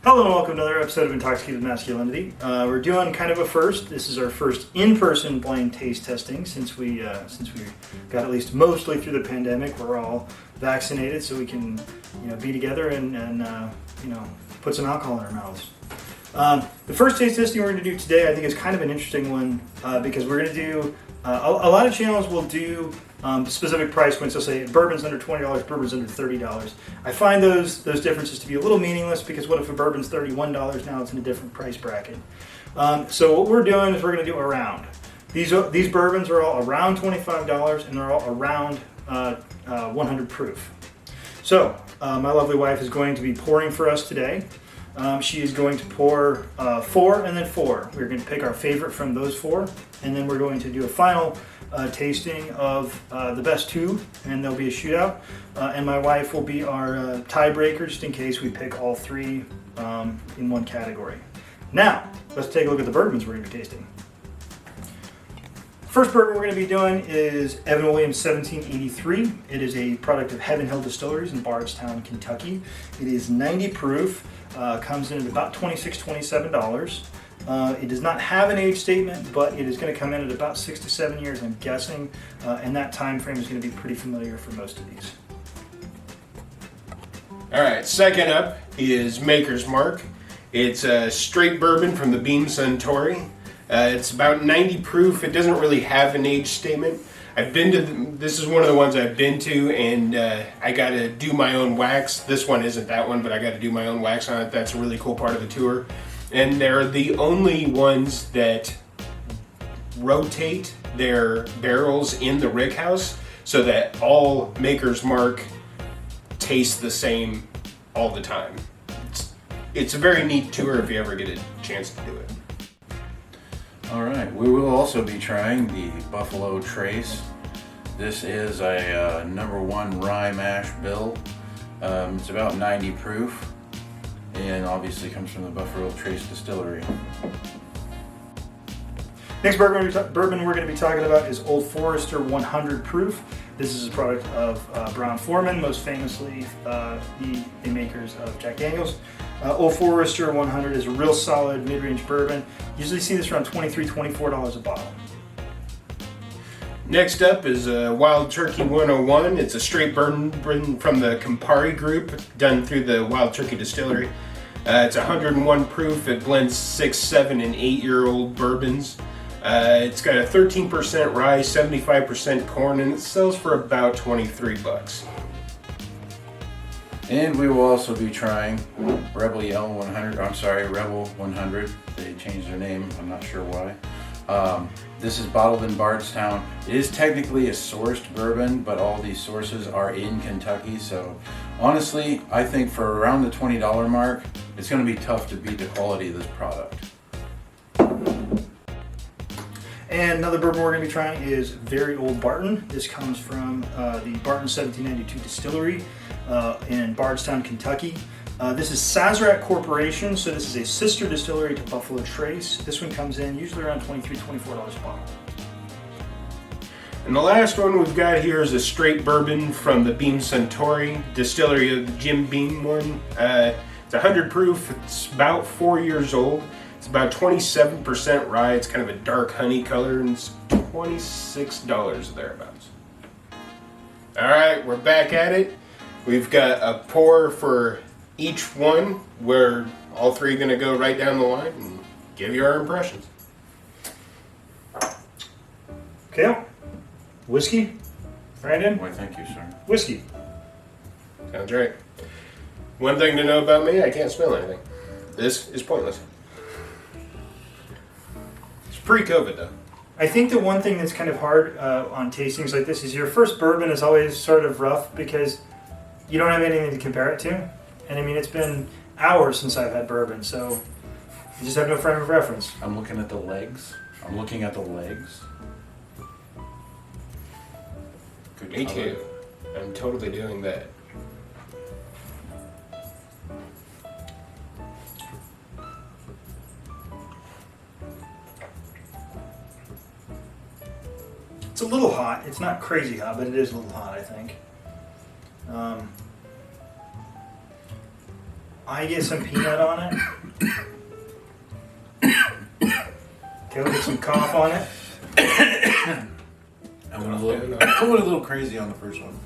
Hello and welcome to another episode of Intoxicated Masculinity. We're doing kind of a first. This is our first in-person blind taste testing since we got at least mostly through the pandemic. We're all vaccinated, so we can be together and put some alcohol in our mouths. The first taste testing we're going to do today, I think, is kind of an interesting one because we're going to do a lot of channels will do specific price points. They'll say bourbon's under $20, bourbon's under $30. I find those differences to be a little meaningless because what if a bourbon's $31? Now it's in a different price bracket. So what we're doing is we're going to do around. These bourbons are all around $25 and they're all around 100 proof. So my lovely wife is going to be pouring for us today. She is going to pour 4 and then 4. We're going to pick our favorite from those 4, and then we're going to do a final tasting of the best 2, and there'll be a shootout. And my wife will be our tiebreaker just in case we pick all 3 in one category. Now, let's take a look at the bourbons we're going to be tasting. First bourbon we're going to be doing is Evan Williams 1783. It is a product of Heaven Hill Distilleries in Bardstown, Kentucky. It is 90 proof. Comes in at about $26, $27. It does not have an age statement, but it is going to come in at about 6 to 7 years, I'm guessing, and that time frame is going to be pretty familiar for most of these. All right, second up is Maker's Mark. It's a straight bourbon from the Beam Suntory. It's about 90 proof. It doesn't really have an age statement. This is one of the ones I've been to, and I got to do my own wax. This one isn't that one, but I got to do my own wax on it. That's a really cool part of the tour. And they're the only ones that rotate their barrels in the rickhouse so that all Maker's Mark tastes the same all the time. It's a very neat tour if you ever get a chance to do it. All right, we will also be trying the Buffalo Trace. This is a number 1 rye mash bill. It's about 90 proof, and obviously comes from the Buffalo Trace distillery. Next bourbon we're going to be talking about is Old Forester 100 proof. This is a product of Brown-Forman, most famously the makers of Jack Daniels. Old Forester 100 is a real solid mid-range bourbon. Usually see this around $23, $24 a bottle. Next up is Wild Turkey 101. It's a straight bourbon from the Campari group, done through the Wild Turkey distillery. It's 101 proof. It blends 6, 7, and 8-year-old bourbons. It's got a 13% rye, 75% corn, and it sells for about $23. And we will also be trying Rebel 100. They changed their name, I'm not sure why. This is bottled in Bardstown. It is technically a sourced bourbon, but all these sources are in Kentucky, so honestly, I think for around the $20 mark, it's going to be tough to beat the quality of this product. And another bourbon we're going to be trying is Very Old Barton. This comes from the Barton 1792 distillery in Bardstown, Kentucky. This is Sazerac Corporation, so this is a sister distillery to Buffalo Trace. This one comes in usually around $23, $24 a bottle. And the last one we've got here is a straight bourbon from the Beam Suntory distillery of the Jim Beam one. It's 100 proof. It's about 4 years old. It's about 27% rye. It's kind of a dark honey color, and it's $26 thereabouts. All right, we're back at it. We've got a pour for each one, where all 3 are going to go right down the line and give you our impressions. Okay. Whiskey? Brandon? Why, thank you, sir. Whiskey. Sounds right. One thing to know about me, I can't smell anything. This is pointless. It's pre-COVID, though. I think the one thing that's kind of hard on tastings like this is your first bourbon is always sort of rough because you don't have anything to compare it to. And I mean, it's been hours since I've had bourbon, so you just have no frame of reference. I'm looking at the legs. Good Me color. too. I'm totally doing that. It's a little hot. It's not crazy hot, but it is a little hot, I think. I get some peanut on it. Caleb gets some cough on it. I went a little crazy on the first one.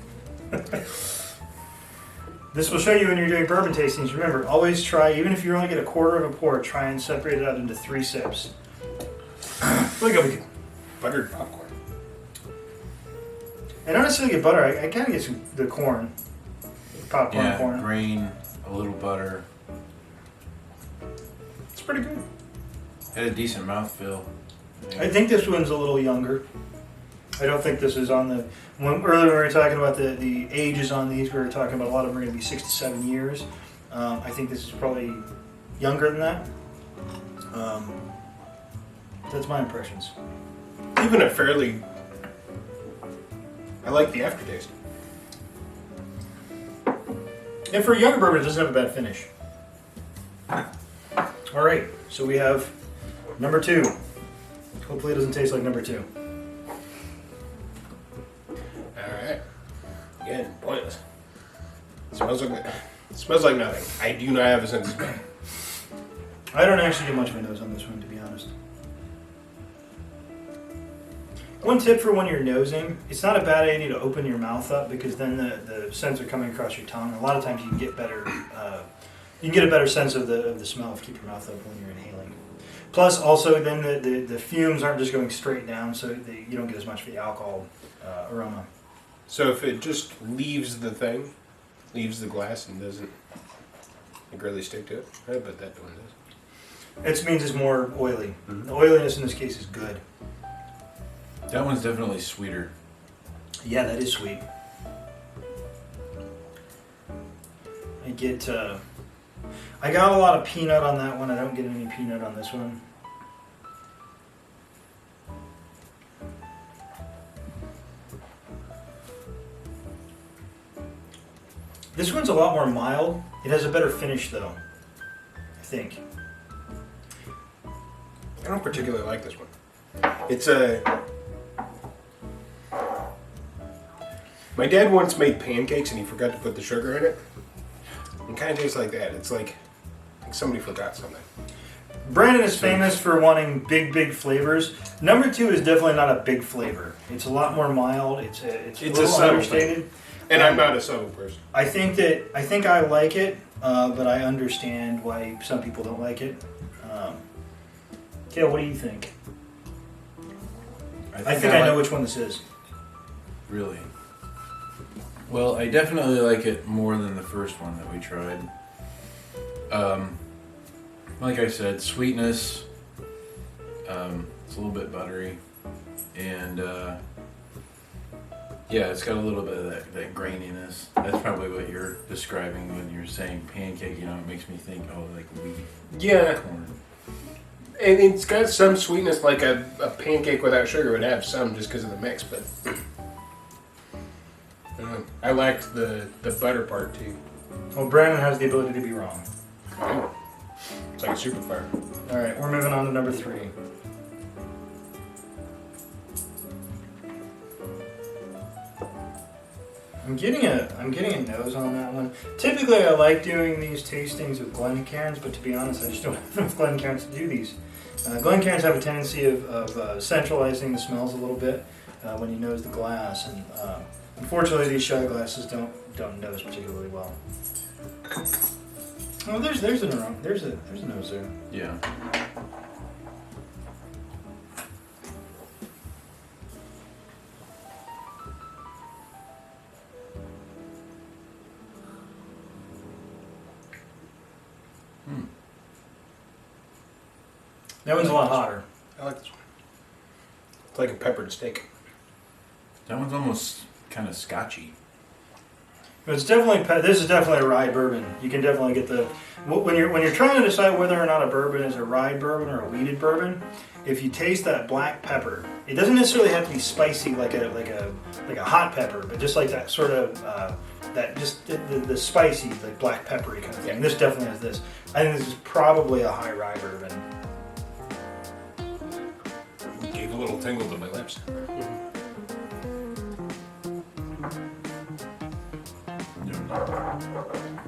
This will show you when you're doing bourbon tastings. Remember, always try, even if you only get a quarter of a pour, try and separate it out into 3 sips. Look at it. Buttered popcorn. I don't necessarily get butter. I kind of get the corn. Popcorn Yeah, corn. grain, a little butter. It's pretty good. Had a decent mouthfeel. I think this one's a little younger. I don't think this is on the... Earlier we were talking about the ages on these. We were talking about a lot of them are going to be 6 to 7 years. I think this is probably younger than that. That's my impressions. Even a fairly... I like the aftertaste. And for a younger bourbon, it doesn't have a bad finish. All right, so we have number 2. Hopefully it doesn't taste like number 2. Alright. Again, pointless. Smells like nothing. I do not have a sense of smell. I don't actually get much of a nose on this one, to be honest. One tip for when you're nosing, it's not a bad idea to open your mouth up because then the scents are coming across your tongue. A lot of times you can get better, you can get a better sense of the smell if you keep your mouth open when you're inhaling. Plus, also, then the fumes aren't just going straight down, so you don't get as much of the alcohol aroma. So if it just leaves the thing, leaves the glass and doesn't really stick to it, I bet that one does. It means it's more oily. The oiliness in this case is good. That one's definitely sweeter. Yeah, that is sweet. I got a lot of peanut on that one. I don't get any peanut on this one. This one's a lot more mild. It has a better finish though, I think. I don't particularly like this one. It's a... My dad once made pancakes and he forgot to put the sugar in it. It kind of tastes like that. It's like somebody forgot something. Brandon is famous for wanting big flavors. Number 2 is definitely not a big flavor. It's a lot more mild. It's a little subtle understated. thing. And I'm not a subtle person. I think I like it, but I understand why some people don't like it. Kale, what do you think? I think I know which one this is. Really? Well, I definitely like it more than the first one that we tried. Like I said, sweetness. It's a little bit buttery, and yeah, it's got a little bit of that graininess. That's probably what you're describing when you're saying pancake. You know, it makes me think, like wheat. Yeah. Corn. And it's got some sweetness, like a pancake without sugar would have some just because of the mix, but I liked the butter part too. Well, Brandon has the ability to be wrong. It's like a super fire. All right, we're moving on to number 3. I'm getting a nose on that one. Typically, I like doing these tastings with Glencairns, but to be honest, I just don't have enough Glencairns to do these. Glencairns have a tendency of centralizing the smells a little bit when you nose the glass, and unfortunately, these shot glasses don't nose particularly well. Oh, there's a nose there. Yeah. That one's a lot hotter. I like this one. It's like a peppered steak. That one's almost kind of scotchy. But it's definitely this is definitely a rye bourbon. You can definitely get when you're trying to decide whether or not a bourbon is a rye bourbon or a wheated bourbon. If you taste that black pepper, it doesn't necessarily have to be spicy like a hot pepper, but just like that sort of the spicy like black peppery kind of thing. Yeah. This definitely has this. I think this is probably a high rye bourbon. Gave a little tingle to my lips.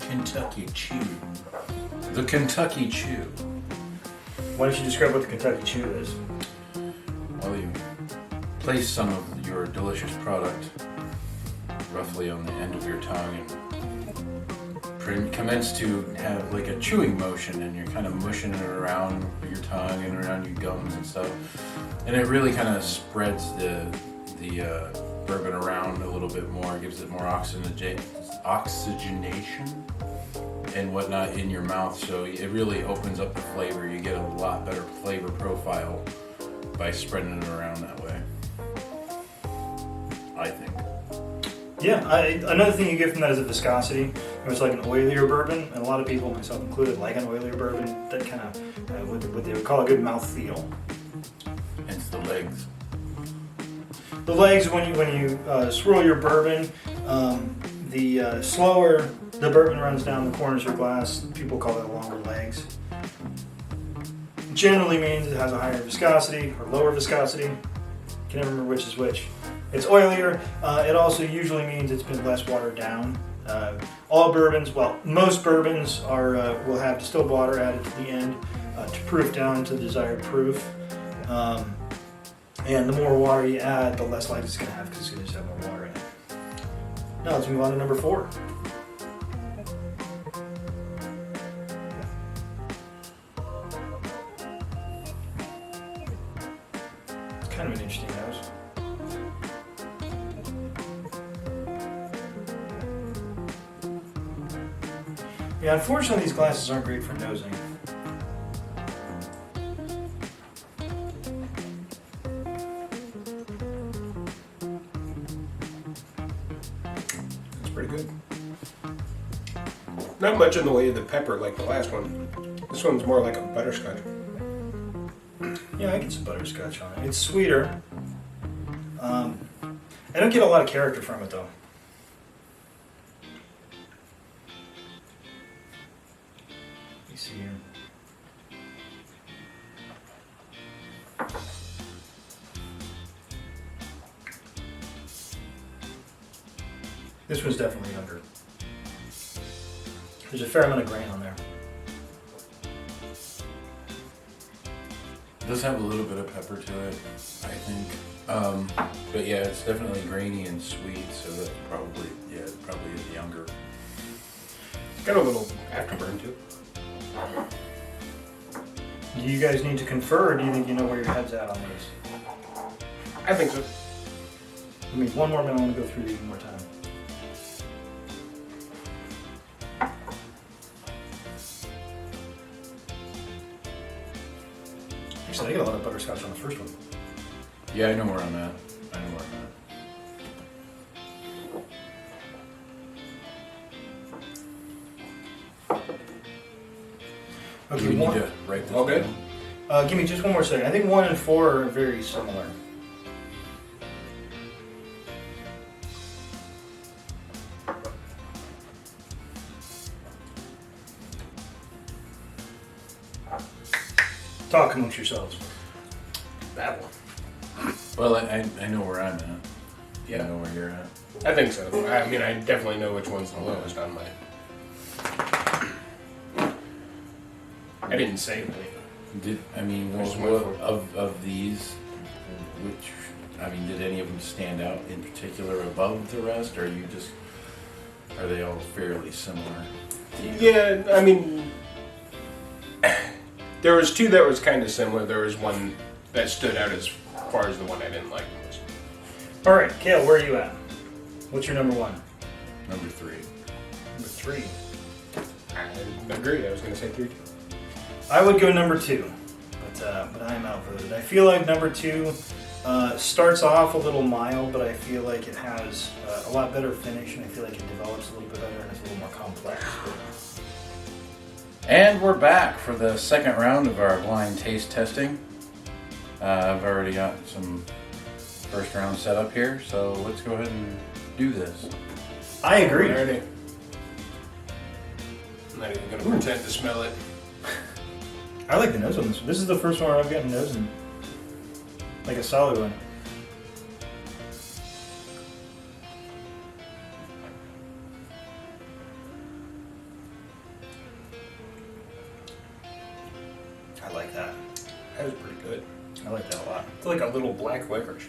Kentucky Chew. The Kentucky Chew. Why don't you describe what the Kentucky Chew is? Well, you place some of your delicious product roughly on the end of your tongue and commence to have like a chewing motion, and you're kind of mushing it around your tongue and around your gums and stuff. And it really kind of spreads the bourbon around a little bit more, gives it more oxygenation and whatnot in your mouth, so it really opens up the flavor. You get a lot better flavor profile by spreading it around that way, I think. Yeah, another thing you get from that is the viscosity. It's like an oilier bourbon, and a lot of people, myself included, like an oilier bourbon. That kind of what they would call a good mouthfeel. Hence the legs. The legs, when you swirl your bourbon, the slower the bourbon runs down the corners of your glass, people call that longer legs. Generally means it has a higher viscosity or lower viscosity. Can never remember which is which. It's oilier. It also usually means it's been less watered down. All bourbons, well, most bourbons will have distilled water added to the end to proof down to the desired proof. And the more water you add, the less light it's going to have because it's going to just have more water in it. Now let's move on to number 4. It's kind of an interesting nose. Yeah, unfortunately these glasses aren't great for nosing. Pretty good. Not much in the way of the pepper like the last one. This one's more like a butterscotch. Yeah, I get some butterscotch on it. It's sweeter. I don't get a lot of character from it though. Let me see here. This one's definitely younger. There's a fair amount of grain on there. It does have a little bit of pepper to it, I think. But yeah, it's definitely grainy and sweet, so that probably is younger. It's got a little afterburn too. Do you guys need to confer, or do you think you know where your head's at on these? I think so. I mean, one more minute, I want to go through these one more time. Actually, I get a lot of butterscotch on the first one. Yeah, I know where I'm at. Okay, Do we need to write this Okay. down? give me just one more second. I think 1 and 4 are very similar. Talk amongst yourselves. That one. Well, I know where I'm at. Yeah. I know where you're at. I think so. I mean, I definitely know which one's the lowest on mine. I didn't say anything. Of these, did any of them stand out in particular above the rest, or are they all fairly similar? Yeah, I mean, there was 2 that was kind of similar. There was one that stood out as far as the one I didn't like most. All right, Kale, where are you at? What's your number 1? Number 3. Number 3. I agree. I was going to say 3 too. I would go number 2, but I am outvoted. I feel like number 2 starts off a little mild, but I feel like it has a lot better finish, and I feel like it develops a little bit better and it's a little more complex. And we're back for the second round of our blind taste testing. I've already got some first round set up here, so let's go ahead and do this. I agree. Alrighty. I'm not even going to pretend to smell it. I like the nose on this one. This is the first one I've gotten nose in. Like a solid one. good. I like that a lot. It's like a little black licorice.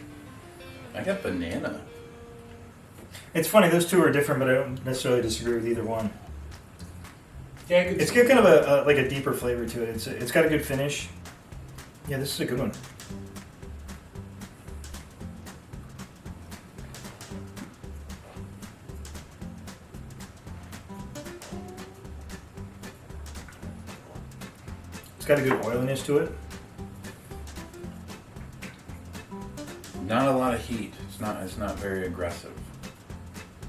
I got banana. It's funny, those two are different, but I don't necessarily disagree with either one. Yeah, It's got kind of a like a deeper flavor to it. It's got a good finish. Yeah, this is a good one. It's got a good oiliness to it. Not a lot of heat. It's not very aggressive.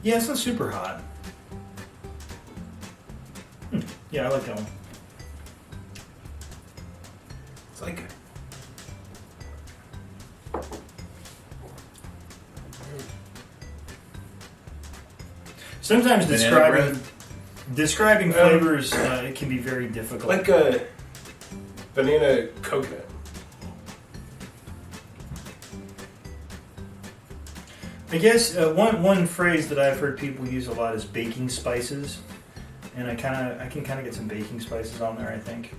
Yeah, it's not super hot. Yeah, I like that one. It's like Sometimes Banana describing flavors it can be very difficult. like a banana coconut. I guess one phrase that I've heard people use a lot is baking spices, and I can kind of get some baking spices on there. I think.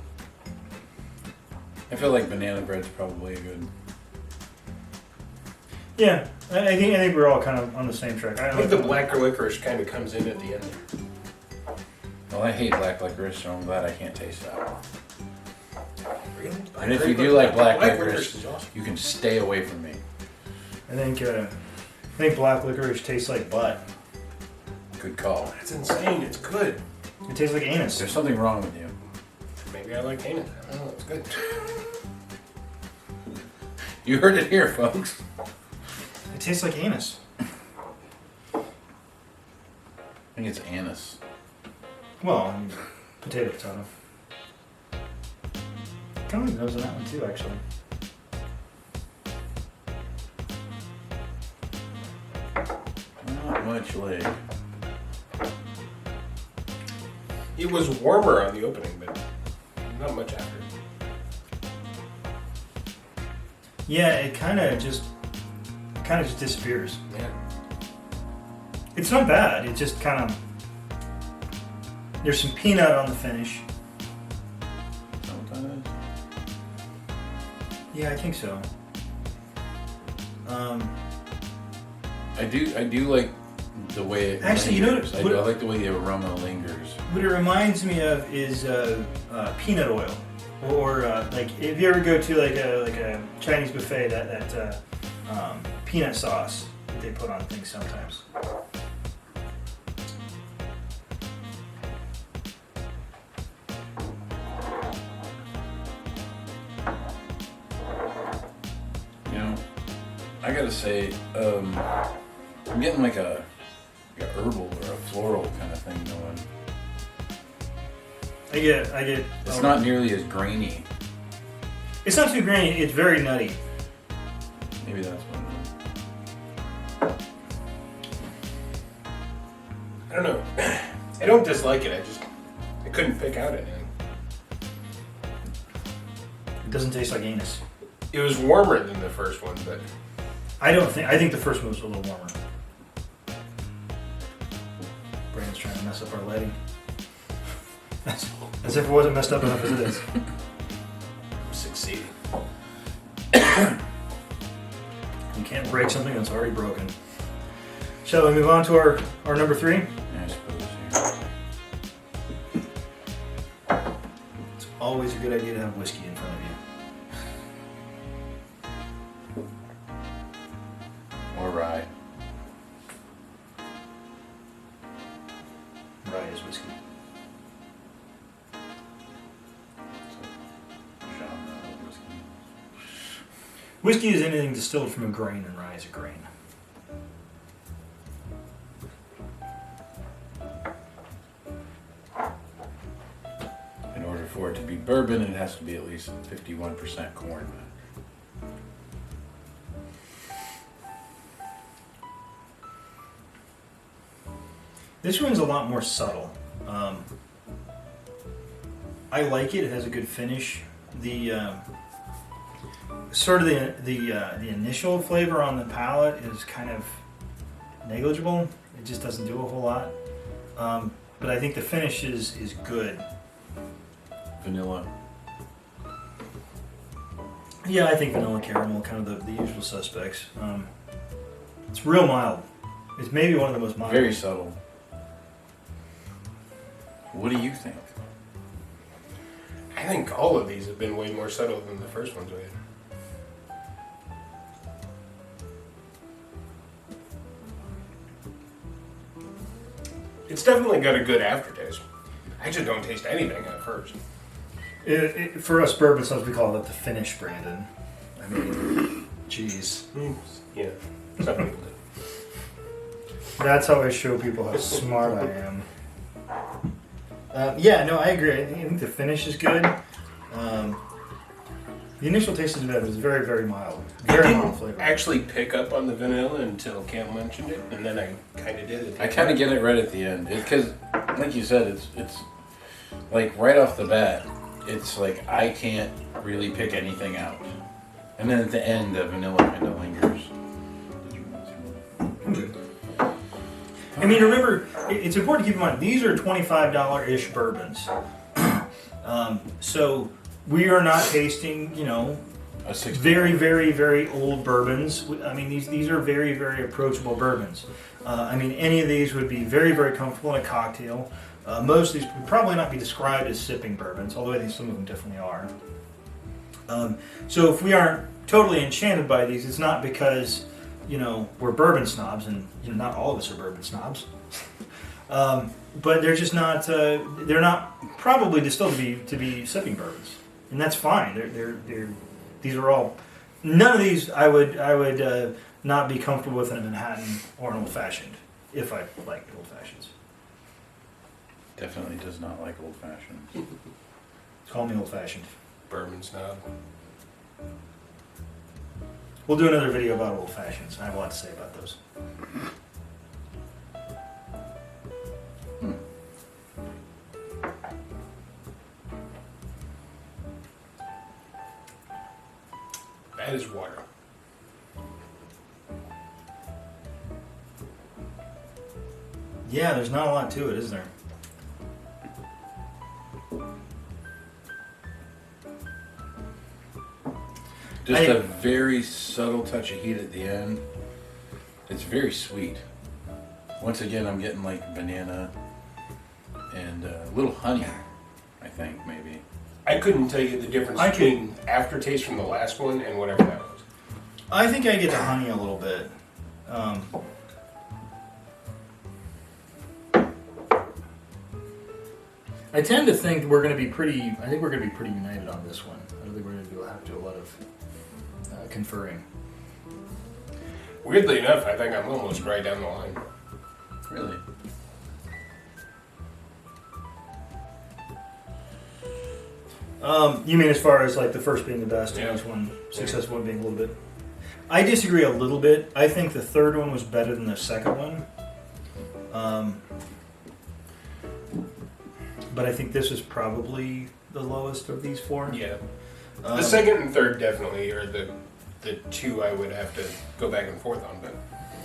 I feel like banana bread's probably a good. Yeah, I think we're all kind of on the same track. I think the black licorice kind of comes in at the end. Well, I hate black licorice, so I'm glad I can't taste that. Really? And if you do like black licorice, is awesome. you can stay away from me. I think black licorice tastes like butt. Good call. That's insane. It's good. It tastes like anus. There's something wrong with you. Maybe I like anus. I don't know. It's good. You heard it here, folks. It tastes like anus. I think it's anise. Well, I mean, potato. Kind of nose on that one too, actually. Not much leg. It was warmer on the opening, but not much after. Yeah, it kind of just disappears. Yeah. It's not bad. It just kind of there's some peanut on the finish. Is that what that is? Yeah, I think so. I do like the way it Actually, you know lingers. what- I like the way the aroma lingers. What it reminds me of is peanut oil, or like if you ever go to like a Chinese buffet, that peanut sauce that they put on things sometimes. You know, I gotta say, I'm getting like a herbal or a floral kind of thing going. I get. It's not nearly as grainy. It's not too grainy. It's very nutty. Maybe that's what it is. I don't know. I don't dislike it. I couldn't pick out anything. It doesn't taste like anus. It was warmer than the first one, but I think the first one was a little warmer. Brandon's trying to mess up our lighting. As if it wasn't messed up enough as it is. I'm succeeding. You can't break something that's already broken. Shall we move on to our number 3? Yeah, I suppose. Yeah. It's always a good idea to have whiskey in front of you. Or rye. Rye is whiskey. Genre of whiskey. Whiskey is anything distilled from a grain, and rye is a grain. In order for it to be bourbon, it has to be at least 51% corn. This one's a lot more subtle. I like it. It has a good finish. The sort of the initial flavor on the palate is kind of negligible. It just doesn't do a whole lot. But I think the finish is good. Vanilla. Yeah, I think vanilla caramel, kind of the usual suspects. It's real mild. It's maybe one of the most mild. Very subtle. What do you think? I think all of these have been way more subtle than the first ones we had. It's definitely got a good aftertaste. I just don't taste anything at first. For us bourbon subs, we call it the finish, Brandon. I mean, jeez. Yeah, some people do. That's how I show people how smart I am. Yeah, no, I agree. I think the finish is good. The initial taste is bad. It's very, very mild. Very mild flavor. Actually pick up on the vanilla until Cam mentioned it, and then I kind of did it. I kind of get it right at the end. Because, like you said, it's like right off the bat, it's like I can't really pick anything out. And then at the end, the vanilla kind of lingers. I mean, remember, it's important to keep in mind, these are $25-ish bourbons. So we are not tasting, A 60. very, very, very old bourbons. I mean, these are very, very approachable bourbons. I mean, any of these would be very, very comfortable in a cocktail. Most of these would probably not be described as sipping bourbons, although I think some of them definitely are. So if we aren't totally enchanted by these, it's not because, we're bourbon snobs, and not all of us are bourbon snobs. But they're just not. They're not probably distilled to be sipping bourbons, and that's fine. These are all. None of these I would not be comfortable with in a Manhattan or an old fashioned, if I liked old fashions. Definitely does not like old fashions. Call me old fashioned. Bourbon snob. We'll do another video about old fashions. I have a lot to say about those. That is water. Yeah, there's not a lot to it, is there? Just a very subtle touch of heat at the end. It's very sweet. Once again, I'm getting like banana and a little honey, I think, maybe. I couldn't tell you the difference between aftertaste from the last one and whatever that was. I think I get the honey a little bit. I tend to think we're going to be pretty. I think we're going to be pretty united on this one. I don't think we're going to have to do a lot of conferring. Weirdly enough, I think I'm almost right down the line. Really? You mean as far as like the first being the best Yeah. and this one successful one being a little bit? I disagree a little bit. I think the third one was better than the second one. But I think this is probably the lowest of these four. Yeah. The second and third definitely are the two I would have to go back and forth on, but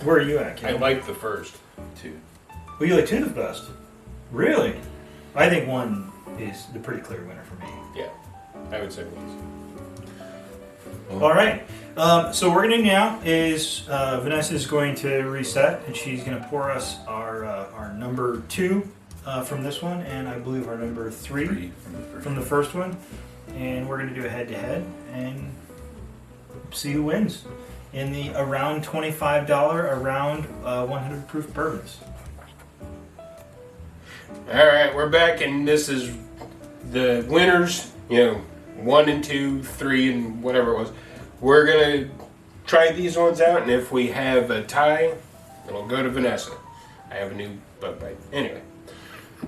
Where are you at, I Kim? like the first. 2. Well, you like two the best. Really? I think one is the pretty clear winner for me. Yeah, I would say one. All right. So what we're going to do now is Vanessa is going to reset, and she's going to pour us our number 2 from this one, and I believe our number 3 from the first one. And we're going to do a head-to-head and see who wins in the around $25, around 100 proof bourbons. All right, we're back, and this is the winners. 1 and 2, 3, and whatever it was. We're gonna try these ones out, and if we have a tie, it'll go to Vanessa. I have a new bug bite. Anyway,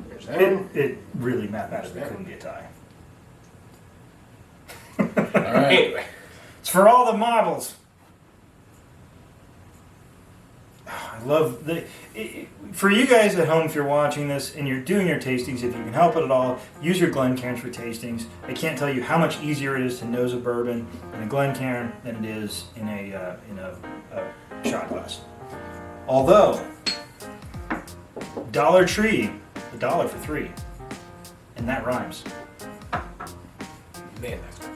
there's that one. It really mathematically couldn't be a tie. All right. Anyway, It's for all the models. I love for you guys at home, if you're watching this and you're doing your tastings, if you can help it at all, use your Glencairns for tastings. I can't tell you how much easier it is to nose a bourbon in a Glencairn than it is in a shot glass. Although, Dollar Tree, $1 for 3, and that rhymes. man, that's good.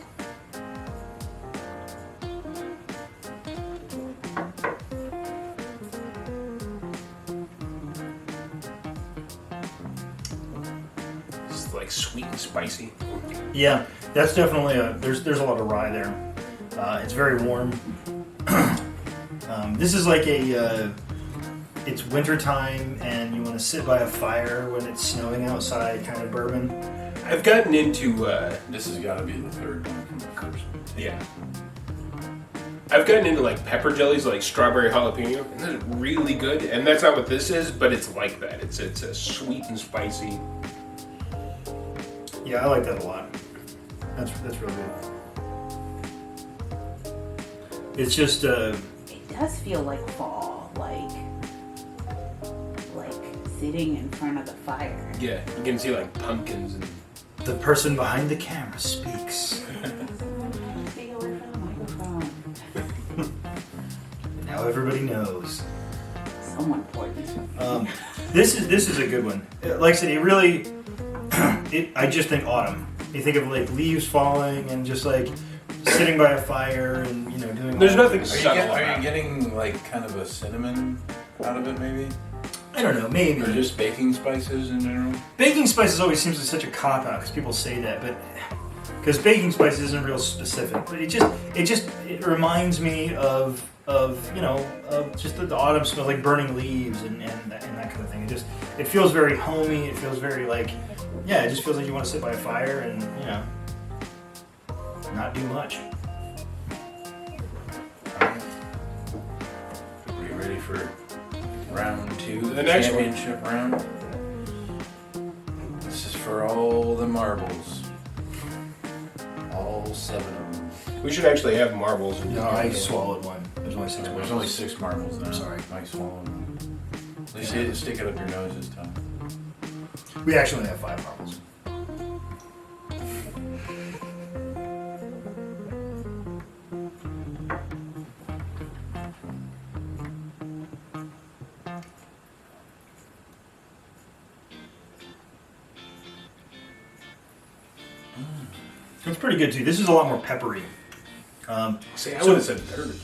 like sweet and spicy. Yeah, that's definitely there's a lot of rye there. It's very warm. This is like it's wintertime and you want to sit by a fire when it's snowing outside kind of bourbon. I've gotten into This has got to be the third one from the first. yeah. I've gotten into like pepper jellies, like strawberry jalapeno, and that's really good. And that's not what this is, but it's like that. It's a sweet and spicy. Yeah, I like that a lot. That's really good. It's just It does feel like fall, like sitting in front of the fire. Yeah, you can see like pumpkins and. the person behind the camera speaks. Stay away from the microphone. Now everybody knows. So important. This is a good one. Like I said, it really. I just think autumn. You think of like leaves falling and just like sitting by a fire and doing. There's all nothing that. subtle Are about you it. getting like kind of a cinnamon out of it, maybe? I don't know. Maybe. Or just baking spices in general? Baking spices always seems like such a cop out because people say that, but because baking spices isn't real specific. But it reminds me of just the autumn smell, like burning leaves and that kind of thing. It feels very homey. It feels very like it just feels like you want to sit by a fire and not do much. Are you ready for round 2? The next one. championship round? This is for all the marbles. All 7 of them. We should actually have marbles. And No, I swallowed one. There's only 6 There's only 6 marbles now. I'm sorry. Mike swallowed one. At least you didn't stick it up your nose this time. We actually only have 5 marbles. It's pretty good too. This is a lot more peppery. See, I would have said third.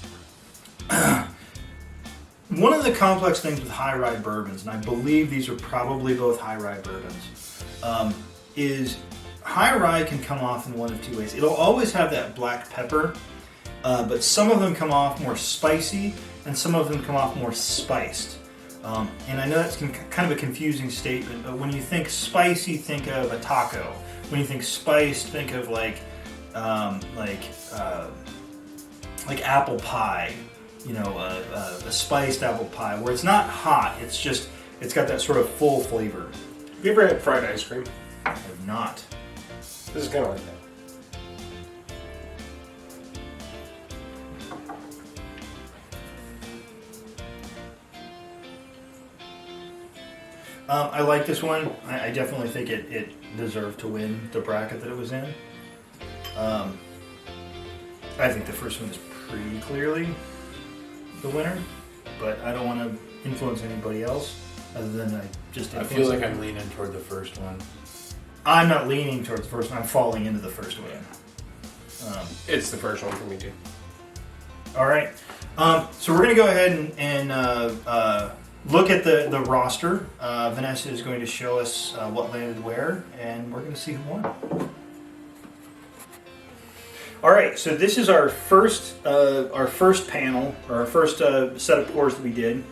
One of the complex things with high rye bourbons, and I believe these are probably both high rye bourbons, is high rye can come off in one of 2 ways. It'll always have that black pepper, but some of them come off more spicy, and some of them come off more spiced. And I know that's kind of a confusing statement, but when you think spicy, think of a taco. When you think spiced, think of like apple pie. A spiced apple pie, where it's not hot. It's got that sort of full flavor. Have you ever had fried ice cream? I have not. This is kind of like that. I like this one. I definitely think it deserved to win the bracket that it was in. I think the first one is pretty clearly the winner, but I don't want to influence anybody else other than I feel like I'm leaning toward the first one. I'm not leaning towards the first one. I'm falling into the first one. It's the first one for me too. All right. So we're going to go ahead and look at the roster. Vanessa is going to show us what landed where, and we're going to see who won. All right. So this is our first panel, or our first set of pours that we did,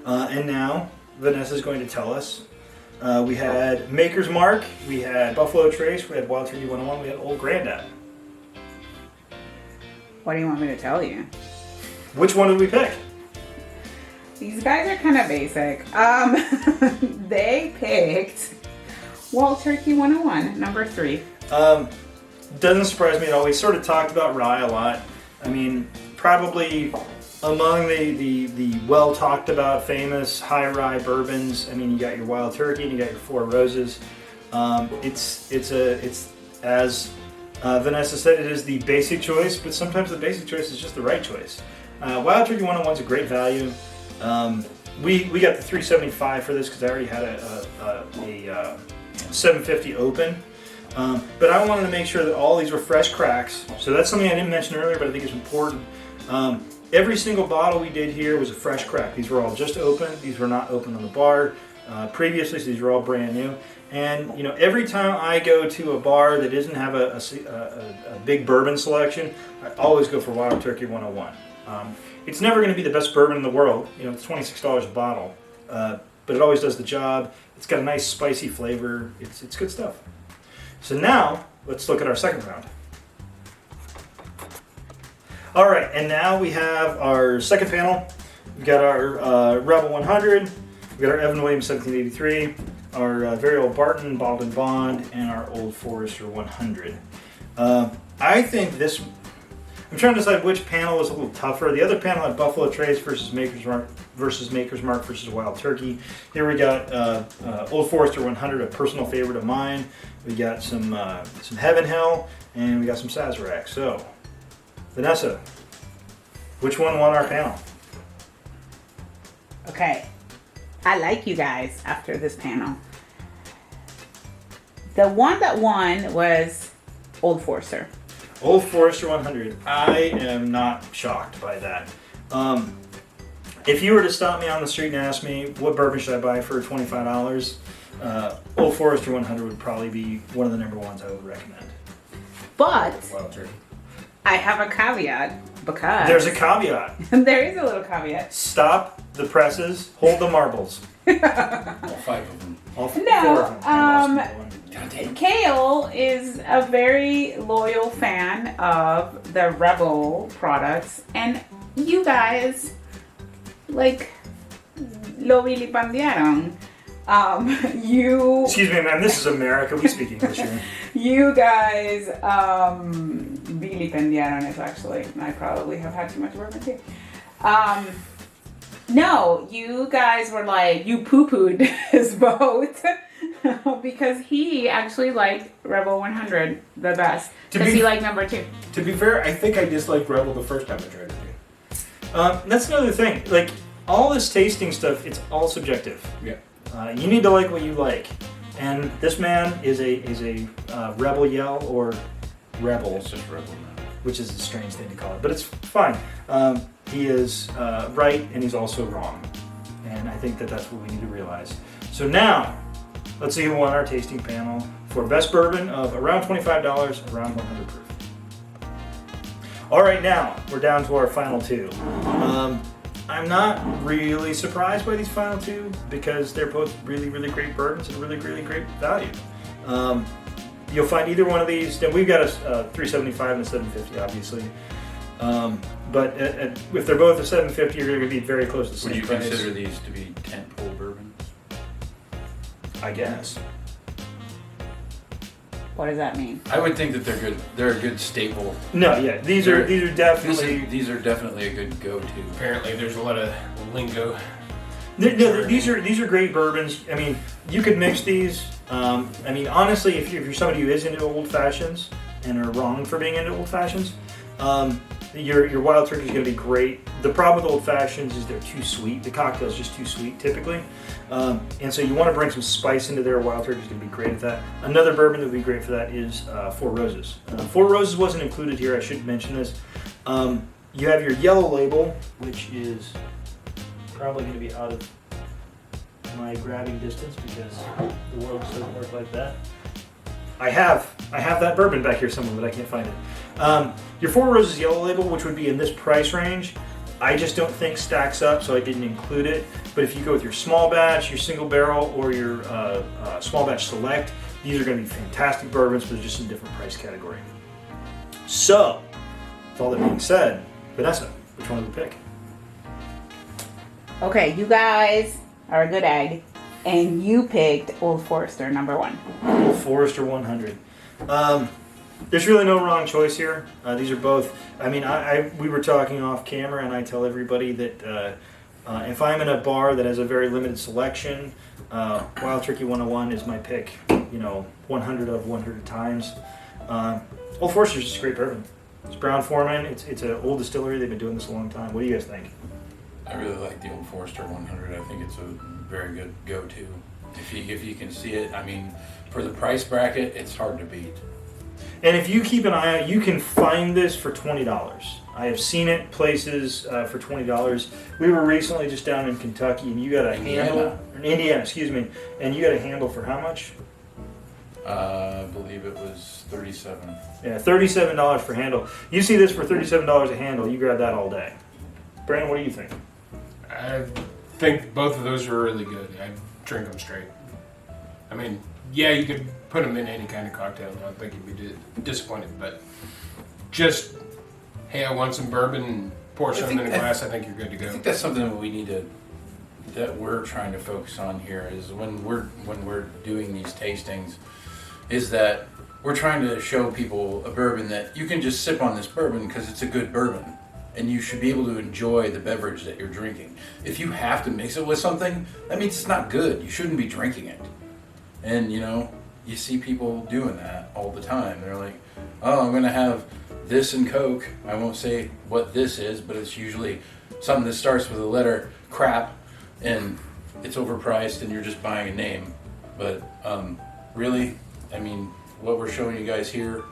and now Vanessa is going to tell us. We had Maker's Mark, we had Buffalo Trace, we had Wild Turkey 101, we had Old Grandad. What do you want me to tell you? Which one did we pick? These guys are kind of basic. They picked Wild Turkey 101, number 3. Doesn't surprise me at all. We sort of talked about rye a lot. I mean, probably among the well talked about, famous high rye bourbons. I mean, you got your Wild Turkey and you got your Four Roses. It's as Vanessa said, it is the basic choice, but sometimes the basic choice is just the right choice. Wild Turkey 101 is a great value. We got the $3.75 for this because I already had a $7.50 open. But I wanted to make sure that all these were fresh cracks. So that's something I didn't mention earlier, but I think it's important. Every single bottle we did here was a fresh crack. These were all just open. These were not open on the bar. previously, so these are all brand new. And you know, every time I go to a bar that doesn't have a big bourbon selection, I always go for Wild Turkey 101. It's never going to be the best bourbon in the world. You know, it's $26 a bottle, but it always does the job. It's got a nice spicy flavor. It's good stuff. So now let's look at our second round. All right, and now we have our second panel. We've got our Rebel 100. We've got our Evan Williams 1783. Our very old Barton Bottled in Bond, and our Old Forester 100. I think this. I'm trying to decide which panel was a little tougher. The other panel had Buffalo Trace versus Maker's Mark versus Wild Turkey. Here we got Old Forester 100, a personal favorite of mine. We got some Heaven Hill, and we got some Sazerac. So, Vanessa, which one won our panel? Okay. I like you guys after this panel. The one that won was Old Forester. Old Forester 100. I am not shocked by that. If you were to stop me on the street and ask me what bourbon should I buy for $25, Old Forester 100 would probably be one of the number ones I would recommend. But Wild Turkey. I have a caveat because There's a caveat. there is a little caveat. Stop the presses, hold the marbles. All 5 of them. All four No, of them. I lost the one. Kale is a very loyal fan of the Rebel products, and you guys, like, lo vilipendiaron. You Excuse me, man, this is America. We speak English here. You guys, vilipendiaron is actually, I probably have had too much bourbon too. No, you guys were like, you poo-pooed his vote because he actually liked Rebel 100 the best. Because he liked number 2. To be fair, I think I disliked Rebel the first time I tried it. That's another thing. Like, all this tasting stuff, it's all subjective. Yeah. You need to like what you like. And this man is a Rebel Yell or Rebel. It's just Rebel now. Which is a strange thing to call it, but it's fine. He is right, and he's also wrong, and I think that that's what we need to realize. So now, let's see who won our tasting panel for best bourbon of around $25, around 100 proof. All right, now we're down to our final 2. I'm not really surprised by these final 2 because they're both really, really great bourbons and really, really great value. You'll find either one of these. Now we've got a 375 and a 750, obviously. But if they're both a 750, you're going to be very close to the same Would you price. consider these to be tentpole bourbons? I guess. What does that mean? I would think that they're good. They're a good staple. No, yeah, these are definitely. These are definitely a good go-to. Apparently, there's a lot of lingo. No, these are great bourbons. I mean, you could mix these. I mean, honestly, if you're somebody who is into old fashions and are wrong for being into old fashions, your Wild Turkey is going to be great. The problem with old fashions is they're too sweet. The cocktail's just too sweet typically, and so you want to bring some spice into there. Wild Turkey is going to be great at that. Another bourbon that would be great for that is Four Roses. Four Roses wasn't included here. I should mention this. You have your yellow label, which is probably going to be out of my grabbing distance because the world doesn't work like that. I have that bourbon back here somewhere, but I can't find it. Your Four Roses yellow label, which would be in this price range, I just don't think stacks up, so I didn't include it. But if you go with your small batch, your single barrel, or your small batch select, these are going to be fantastic bourbons, but just in a different price category. So, with all that being said, Vanessa, which one would you pick? Okay, you guys are a good egg, and you picked Old Forester number 1. Old Forester 100. There's really no wrong choice here. These are both. I mean, we were talking off camera, and I tell everybody that if I'm in a bar that has a very limited selection, Wild Turkey 101 is my pick. 100 of 100 times. Old Forester is just a great bourbon. It's Brown Forman. It's an old distillery. They've been doing this a long time. What do you guys think? I really like the Old Forester 100. I think it's a very good go-to. If you can see it, I mean, for the price bracket, it's hard to beat. And if you keep an eye out, you can find this for $20. I have seen it places for $20. We were recently just down in Kentucky, and you got a handle, in Indiana, excuse me, and you got a handle for how much? I believe it was 37. Yeah, $37 for handle. You see this for $37 a handle, you grab that all day. Brandon, what do you think? I think both of those are really good. I drink them straight. I mean, yeah, you could put them in any kind of cocktail. I don't think you'd be disappointed, but just, hey, I want some bourbon and pour something in a glass, I think you're good to go. I think that's something that we need to, that we're trying to focus on here is when we're doing these tastings, is that we're trying to show people a bourbon that you can just sip on this bourbon because it's a good bourbon. And you should be able to enjoy the beverage that you're drinking. If you have to mix it with something, that means it's not good. You shouldn't be drinking it. And, you know, you see people doing that all the time. They're like, oh, I'm going to have this and Coke. I won't say what this is, but it's usually something that starts with the letter crap, and it's overpriced, and you're just buying a name. But really, I mean, what we're showing you guys here,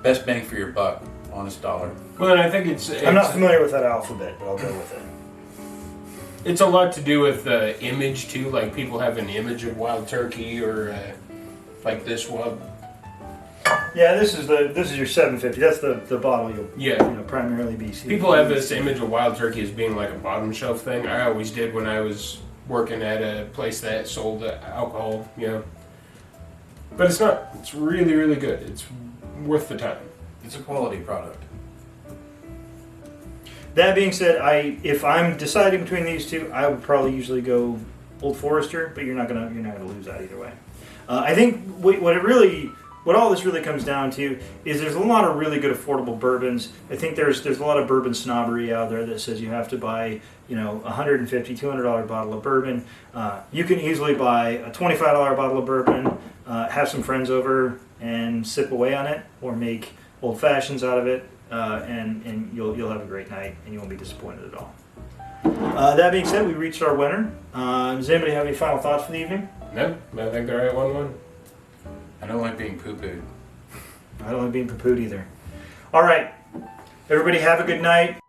best bang for your buck, honest dollar. Well, and I think it's I'm not familiar with that alphabet, but I'll go with it. It's a lot to do with the image too. Like people have an image of wild turkey, or like this wild. Yeah, this is your 750. That's the bottle you'll primarily be seeing. People have this image of wild turkey as being like a bottom shelf thing. I always did when I was working at a place that sold alcohol, you know. But it's not. It's really, really good. It's worth the time. It's a quality product. That being said, if I'm deciding between these two, I would probably usually go Old Forester, but you're not gonna lose that either way. I think what all this really comes down to is there's a lot of really good affordable bourbons. I think there's a lot of bourbon snobbery out there that says you have to buy $150, $200 bottle of bourbon. You can easily buy a $25 bottle of bourbon, have some friends over and sip away on it, or make old fashions out of it. And you'll have a great night, and you won't be disappointed at all. That being said, we reached our winner. Does anybody have any final thoughts for the evening? No, I think they're at 1-1. I don't like being poo-pooed. I don't like being poo-pooed either. All right, everybody have a good night.